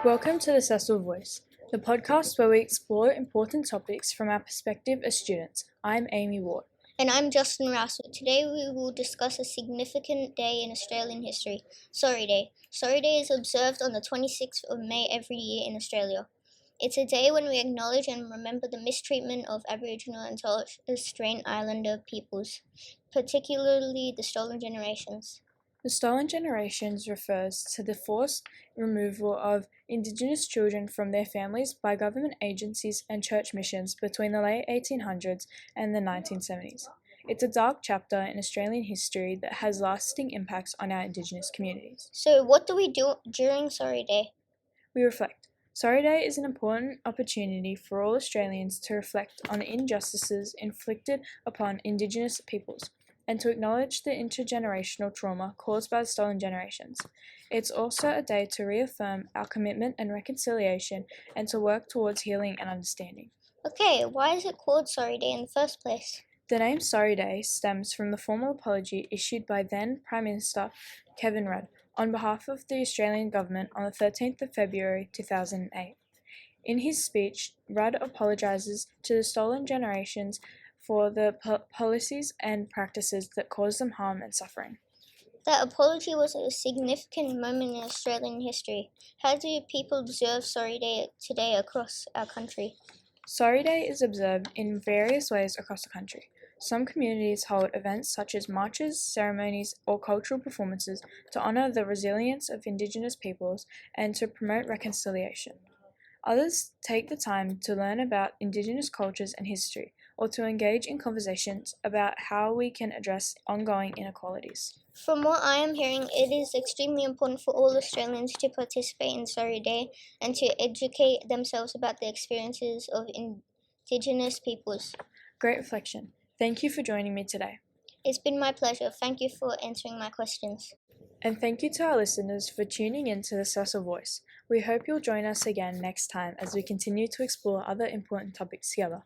Welcome to the Cecil Voice, the podcast where we explore important topics from our perspective as students. I'm Aimee Ward. And I'm Justin Rousell. Today we will discuss a significant day in Australian history, Sorry Day. Sorry Day is observed on the 26th of May every year in Australia. It's a day when we acknowledge and remember the mistreatment of Aboriginal and Torres Strait Islander peoples, particularly the stolen generations. The Stolen Generations refers to the forced removal of Indigenous children from their families by government agencies and church missions between the late 1800s and the 1970s. It's a dark chapter in Australian history that has lasting impacts on our Indigenous communities. So, what do we do during Sorry Day? We reflect. Sorry Day is an important opportunity for all Australians to reflect on the injustices inflicted upon Indigenous peoples and to acknowledge the intergenerational trauma caused by the stolen generations. It's also a day to reaffirm our commitment and reconciliation and to work towards healing and understanding. Okay, why is it called Sorry Day in the first place? The name Sorry Day stems from the formal apology issued by then Prime Minister Kevin Rudd on behalf of the Australian government on the 13th of February 2008. In his speech, Rudd apologises to the stolen generations for the policies and practices that caused them harm and suffering. That apology was a significant moment in Australian history. How do people observe Sorry Day today across our country? Sorry Day is observed in various ways across the country. Some communities hold events such as marches, ceremonies, or cultural performances to honour the resilience of Indigenous peoples and to promote reconciliation. Others take the time to learn about Indigenous cultures and history, or to engage in conversations about how we can address ongoing inequalities. From what I am hearing, it is extremely important for all Australians to participate in Sorry Day and to educate themselves about the experiences of Indigenous peoples. Great reflection. Thank you for joining me today. It's been my pleasure. Thank you for answering my questions. And thank you to our listeners for tuning in to the Cecil Voice. We hope you'll join us again next time as we continue to explore other important topics together.